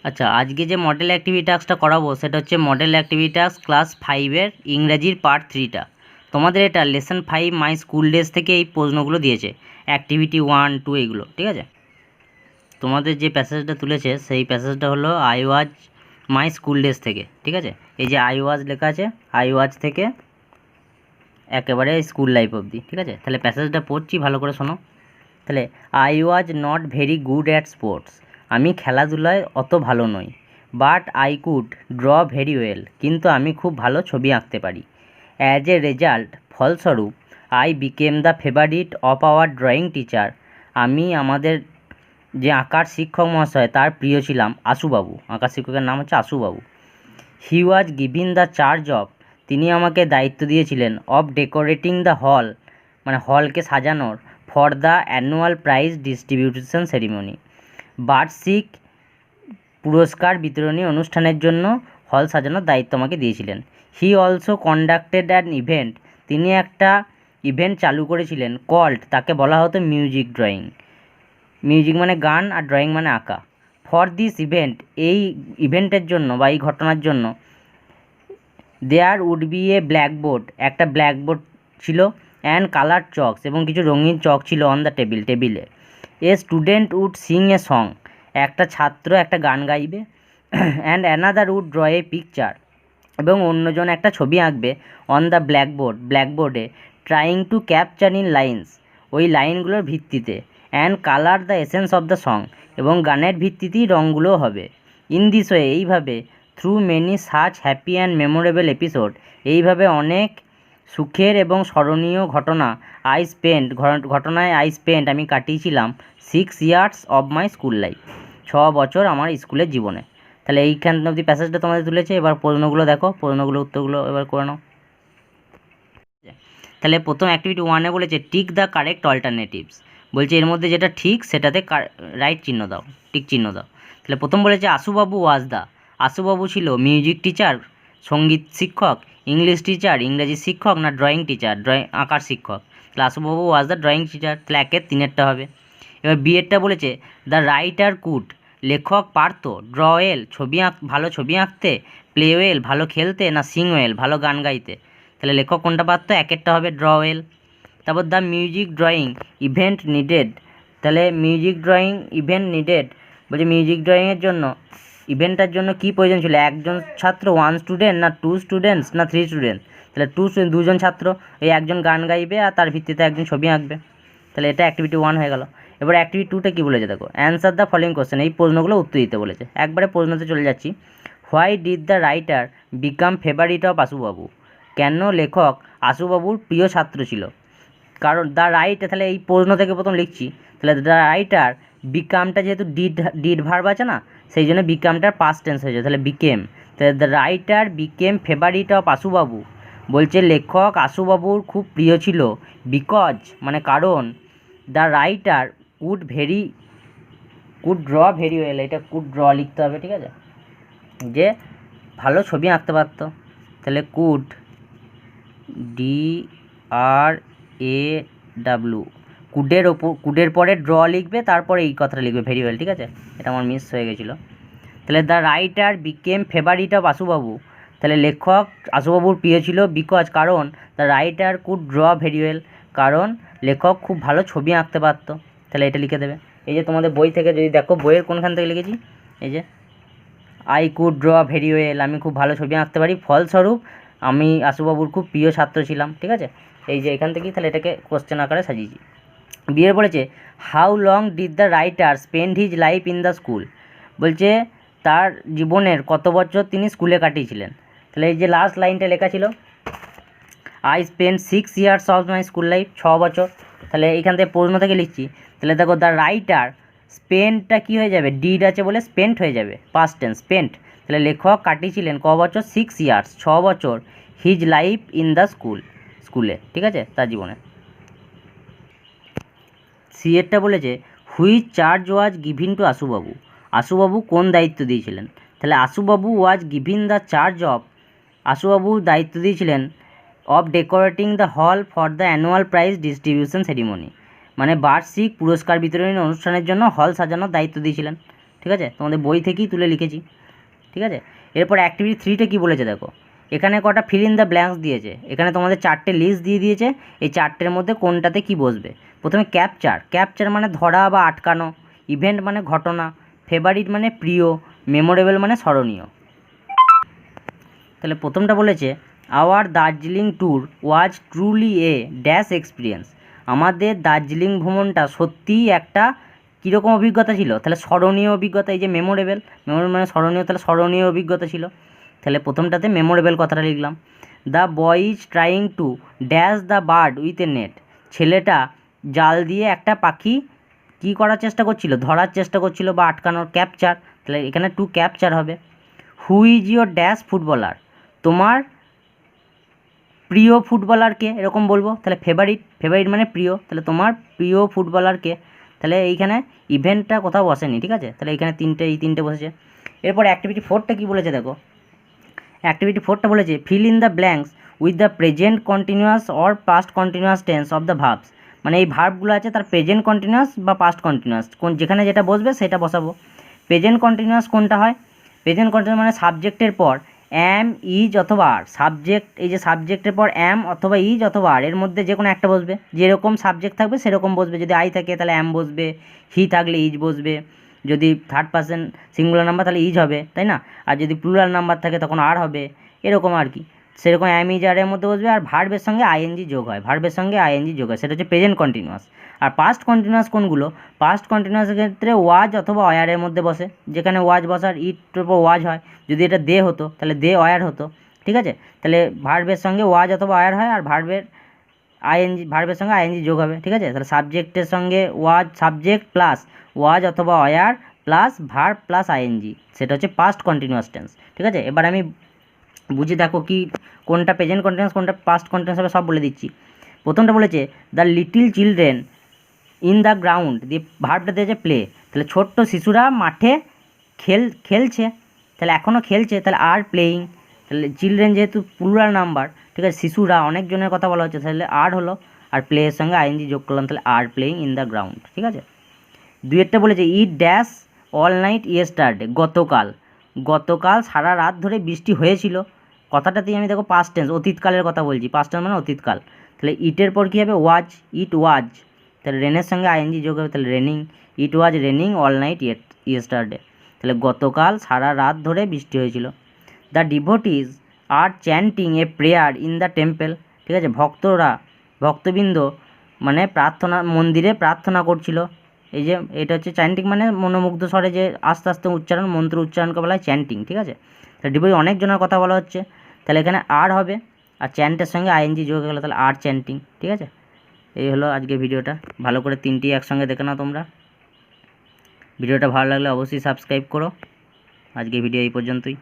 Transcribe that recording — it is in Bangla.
আচ্ছা, আজকে যে মডেল অ্যাক্টিভিটি টাস্কটা করাবো সেটা হচ্ছে মডেল অ্যাক্টিভিটি টাস্ক ক্লাস 5-এর ইংরাজির পার্ট 3টা। তোমাদের এটা লেসন 5 মাই স্কুল ডেজ থেকে এই প্রশ্নগুলো দিয়েছে, অ্যাক্টিভিটি 1, 2 এইগুলো, ঠিক আছে? তোমাদের যে প্যাসেজটা তুলেছে সেই প্যাসেজটা হলো I was my school days থেকে, ঠিক আছে? এই যে আই ওয়াজ লেখা আছে, আই ওয়াজ থেকে একেবারে স্কুল লাইফ অবধি, ঠিক আছে? তাহলে প্যাসেজটা পড়ছি, ভালো করে শোনো। তাহলে I was not very good at sports, আমি খেলাধুলায় অত ভালো নই। But I could draw very well, কিন্তু আমি খুব ভালো ছবি আঁকতে পারি। অ্যাজ এ রেজাল্ট, ফলস্বরূপ, I became the favourite of our drawing teacher, আমি আমাদের যে আঁকার শিক্ষক মহাশয় তার প্রিয় ছিলাম। আশুবাবু, আঁকার শিক্ষকের নাম হচ্ছে আশুবাবু। হি ওয়াজ গিভিন দ্য চার্জ অফ, তিনি আমাকে দায়িত্ব দিয়েছিলেন, অফ ডেকোরেটিং দ্য হল, মানে হলকে সাজানোর, for the annual prize distribution ceremony, বার্ষিক পুরস্কার বিতরণী অনুষ্ঠানের জন্য হল সাজানোর দায়িত্ব আমাকে দিয়েছিলেন। He also conducted an event, তিনি একটা ইভেন্ট চালু করেছিলেন, কল্ড, তাকে বলা হতো মিউজিক ড্রয়িং। মিউজিক মানে গান আর ড্রয়িং মানে আঁকা। ফর দিস ইভেন্ট, এই ইভেন্টের জন্য বা এই ঘটনার জন্য, there would be a blackboard, একটা ব্ল্যাকবোর্ড ছিল, অ্যান্ড কালার চকস, এবং কিছু রঙিন চক ছিল অন দ্য টেবিলে। A student would sing a song, একটা ছাত্র একটা গান গাইবে। And another would draw a picture, এবং অন্যজন একটা ছবি আঁকবে, অন দ্য ব্ল্যাকবোর্ডে, trying to capture in lines, ওই লাইনগুলোর ভিত্তিতে, and colour the essence of the song, এবং গানের ভিত্তিতেই রঙগুলোও হবে। ইন দিস ওয়ে, এইভাবে, through many such happy and memorable episode, এইভাবে অনেক সুখের এবং স্মরণীয় ঘটনায় আই স্পেন্ট, আমি কাটিয়েছিলাম 6 years of my school life, 6 বছর আমার স্কুলের জীবনে। তাহলে এইখান অবধি প্যাসেজটা তোমাদের তুলেছে। এবার প্রশ্নগুলো দেখো, প্রশ্নগুলো উত্তরগুলো এবার করে নাও। তাহলে প্রথম অ্যাক্টিভিটি 1-এ বলেছে টিক দ্য কারেক্ট অল্টারনেটিভস, বলছে এর মধ্যে যেটা ঠিক সেটাতে রাইট চিহ্ন দাও, টিক চিহ্ন দাও। তাহলে প্রথম বলেছে আশুবাবু ওয়াজ দ্য, আশুবাবু ছিল মিউজিক টিচার, সঙ্গীত শিক্ষক, ইংলিশ টিচার, ইংরেজি শিক্ষক, না ড্রয়িং টিচার, আঁকার শিক্ষক। তাহলে Ashubabu was the drawing teacher, তাহলে 1-এর 3-এরটা হবে। এবার বিয়েরটা বলেছে দ্য রাইটার কুড, লেখক পারত, ড্র ওয়েল, ভালো ছবি আঁকতে, প্লে ওয়েল, ভালো খেলতে, না সিং ওয়েল, ভালো গান গাইতে। তাহলে লেখক কোনটা পারত? 1-এরটা হবে, ড্র ওয়েল। তারপর the music drawing event needed, তাহলে মিউজিক ড্রয়িং ইভেন্ট নিডেড, বলছে মিউজিক ড্রয়িংয়ের জন্য, ইভেন্টটার জন্য কী প্রয়োজন ছিল? একজন ছাত্র, 1 স্টুডেন্ট, না 2 স্টুডেন্টস, না 3 স্টুডেন্ট? তাহলে 2 স্টুডেন্ট, 2জন ছাত্র, এই একজন গান গাইবে আর তার ভিত্তিতে একজন ছবি আঁকবে। তাহলে এটা অ্যাক্টিভিটি 1 হয়ে গেল। এবার অ্যাক্টিভিটি 2টা কী বলেছে দেখো, অ্যান্সার দ্য ফলোইং কোশ্চেন, এই প্রশ্নগুলো উত্তর দিতে বলেছে। একবারে প্রশ্নতে চলে যাচ্ছি। Why did the writer become favourite of Ashubabu, কেন লেখক আশুবাবুর প্রিয় ছাত্র ছিল? কারণ দ্য রাইটার, তাহলে এই প্রশ্ন থেকে প্রথম লিখছি, তাহলে দ্য রাইটার, বিকামটা যেহেতু ডিড ভার্ব আছে না, সেই জন্য বিকামটার পাস্ট টেন্স হয়েছে, তাহলে বিকেম। তাহলে the writer became favourite of Ashubabu, বলছে লেখক আশুবাবুর খুব প্রিয় ছিল, বিকজ মানে কারণ, the writer could draw very well, এটা কুড ড্র লিখতে হবে, ঠিক আছে? যে ভালো ছবি আঁকতে পারতো, তাহলে কুড, DRAW, কুডের পরে ড্র লিখবে, তারপরে এই কথাটা লিখবে, ভেরি ওয়েল, ঠিক আছে? এটা আমার মিস হয়ে গেছিলো। তাহলে the writer became favourite of Ashubabu, তাহলে লেখক আশুবাবুর প্রিয় ছিল, বিকজ কারণ, the writer could draw very well, কারণ লেখক খুব ভালো ছবি আঁকতে পারতো। তাহলে এটা লিখে দেবে। এই যে তোমাদের বই থেকে যদি দেখো, বইয়ের কোনখান থেকে লিখেছি, এই যে I could draw very well, আমি খুব ভালো ছবি আঁকতে পারি, ফলস্বরূপ আমি আশুবাবুর খুব প্রিয় ছাত্র ছিলাম, ঠিক আছে? এই যে এখান থেকেই তাহলে এটাকে কোশ্চেন আকারে সাজিয়েছি। বিয়ের বলেছে how long did the writer spend his life in the school, বলছে তার জীবনের কত বছর তিনি স্কুলে কাটিয়েছিলেন। তাহলে এই যে লাস্ট লাইনটা লেখা ছিল, I spend 6 years of my school life, 6 বছর। তাহলে এইখান থেকে প্রশ্ন থেকে লিখছি, তাহলে দেখো দ্য রাইটার, স্পেন্টটা কী হয়ে যাবে? ডিড আছে বলে স্পেন্ট হয়ে যাবে, পাস্ট টেন্স, স্পেন্ট। তাহলে লেখক কাটিয়েছিলেন ক বছর? 6 ইয়ার্স, 6 বছর, হিজ লাইফ ইন দ্য স্কুলে, ঠিক আছে, তার জীবনে। সিএরটা বলেছে which charge was given to Ashubabu, Ashubabu কোন দায়িত্ব দিয়েছিলেন? তাহলে Ashubabu was given the charge of, Ashubabu দায়িত্ব দিয়েছিলেন of decorating the hall for the annual prize distribution ceremony, মানে বার্ষিক পুরস্কার বিতরণী অনুষ্ঠানের জন্য হল সাজানোর দায়িত্ব দিয়েছিলেন। ঠিক আছে, তোমাদের বই থেকেই তুলে লিখেছি। ঠিক আছে, এরপর অ্যাক্টিভিটি 3টা কী বলেছে দেখো, এখানে কটা ফিল ইন দ্য ব্ল্যাঙ্কস দিয়েছে, এখানে তোমাদের 4টে লিস্ট দিয়ে দিয়েছে, এই 4টের মধ্যে কোনটাতে কি বসবে। প্রথমে ক্যাপচার মানে ধরা বা আটকানো, ইভেন্ট মানে ঘটনা, ফেভারিট মানে প্রিয়, মেমোরেবল মানে স্মরণীয়। তাহলে প্রথমটা বলেছে our Darjeeling tour was truly a dash experience, আমাদের দার্জিলিং ভ্রমণটা সত্যিই একটা কীরকম অভিজ্ঞতা ছিল, তাহলে স্মরণীয় অভিজ্ঞতা। এই যে মেমোরেবল মানে স্মরণীয়, তাহলে স্মরণীয় অভিজ্ঞতা ছিল। তাহলে প্রথমটাতে মেমোরেবল কথাটা লিখলাম। The boy is trying to dash the bird with a net, ছেলেটা জাল দিয়ে একটা পাখি কী করার চেষ্টা করছিল, ধরার চেষ্টা করছিল বা আটকানোর, ক্যাপচার। তাহলে এখানে টু ক্যাপচার হবে। Who is your dash footballer, তোমার প্রিয় ফুটবলারকে, এরকম বলবো। তাহলে ফেভারিট মানে প্রিয়, তাহলে তোমার প্রিয় ফুটবলারকে। তাহলে এইখানে ইভেন্টটা কোথাও বসেনি, ঠিক আছে, তাহলে এইখানে এই তিনটে বসেছে। এরপর অ্যাক্টিভিটি 4টা কী বলেছে দেখো, অ্যাক্টিভিটি 4টা বলেছে fill in the blanks with the present continuous or past continuous tense of the verbs, মানে এই ভার্বগুলো আছে তার প্রেজেন্ট কন্টিনিউয়াস বা পাস্ট কন্টিনিউয়াস, যেখানে যেটা বসবে সেটা বসাবো। প্রেজেন্ট কন্টিনিউয়াস কোনটা হয়, প্রেজেন্ট কন্টিনিউয়াস মানে সাবজেক্টের পর অ্যাম, ইজ অথবা আর, সাবজেক্ট, এই যে সাবজেক্টের পর অ্যাম অথবা ইজ অথবা আর, এর মধ্যে যে কোনো একটা বসবে, যেরকম সাবজেক্ট থাকবে সেরকম বসবে। যদি আই থাকে তাহলে অ্যাম বসবে, হি থাকলে ইজ বসবে, যদি থার্ড পার্সন সিঙ্গুলার নাম্বার তাহলে ইজ হবে, তাই না, আর যদি প্লুরাল নাম্বার থাকে তখন আর হবে, এরকম আর কি। সেরকম অ্যাম, ইজ, আর এর মধ্যে বসবে, আর ভার্বের সঙ্গে আইএনজি যোগ হয়, সেটা হচ্ছে প্রেজেন্ট কন্টিনিউয়াস। আর পাস্ট কন্টিনিউয়াস কোনগুলো, পাস্ট কন্টিনিউয়াসের ক্ষেত্রে ওয়াজ অথবা ওয়ারের মধ্যে বসে, যেখানে ওয়াজ বসার ইটের উপর ওয়াজ হয়, যদি এটা দে হতো তাহলে দে ওয়ার হতো, ঠিক আছে। তাহলে ভার্বের সঙ্গে ওয়াজ অথবা ওয়ার হয়, আর ভার্বের সঙ্গে আইএনজি যোগ হবে, ঠিক আছে। তাহলে সাবজেক্টের সঙ্গে ওয়াজ, সাবজেক্ট প্লাস ওয়াজ অথবা were plus verb plus ING, সেটা হচ্ছে পাস্ট কন্টিনিউয়াস টেন্স, ঠিক আছে। এবার আমি বুঝে দেখো কি কোনটা প্রেজেন্ট কন্টিনিউয়াস কোনটা পাস্ট কন্টিনিউয়াস হবে সব বলে দিচ্ছি। প্রথমটা বলেছে the little children in the ground, দিয়ে ভার্বটা দিয়েছে প্লে, তাহলে ছোট্ট শিশুরা মাঠে খেলছে, তাহলে এখনও খেলছে, তাহলে আর প্লেয়িং। তাহলে চিলড্রেন যেহেতু প্লুরাল নাম্বার, ঠিক আছে, শিশুরা অনেকজনের কথা বলা হচ্ছে, তাহলে আর হলো, আর প্লেয়ের সঙ্গে আইএনজি যোগ করলাম, তাহলে are playing in the ground, ঠিক আছে। দুইয়েরটা বলেছে it dash all night yesterday, গতকাল সারা রাত ধরে বৃষ্টি হয়েছিল, কথাটাতেই আমি দেখো পাস্ট টেন্স, অতীতকালের কথা বলছি, পাস্ট টেন্স মানে অতীতকাল। তাহলে ইটের পর কী হবে ওয়াজ, ইট ওয়াজ, তাহলে রেনের সঙ্গে আইএনজি যোগ হবে, তাহলে raining, it was raining all night yesterday, তাহলে গতকাল সারা রাত ধরে বৃষ্টি হয়েছিল। The devotees are chanting a prayer in the temple, ঠিক আছে, ভক্তবৃন্দ মানে মন্দিরে প্রার্থনা করছিল। এই যে এটা হচ্ছে চ্যান্টিং মানে মনোমুগ্ধ স্বরে যে আস্তে আস্তে উচ্চারণ, মন্ত্র উচ্চারণকে বলা হয় চ্যান্টিং, ঠিক আছে। তাহলে ডিভোটি অনেকজনের কথা বলা হচ্ছে, তাহলে এখানে আর হবে, আর চ্যান্টের সঙ্গে আইএনজি যোগ হয়ে গেলো, তাহলে আর চ্যান্টিং, ঠিক আছে। এই হলো আজকে ভিডিওটা, ভালো করে তিনটি একসঙ্গে দেখে নাও তোমরা। ভিডিওটা ভালো লাগলে অবশ্যই সাবস্ক্রাইব করো। আজকে ভিডিও এই পর্যন্তই।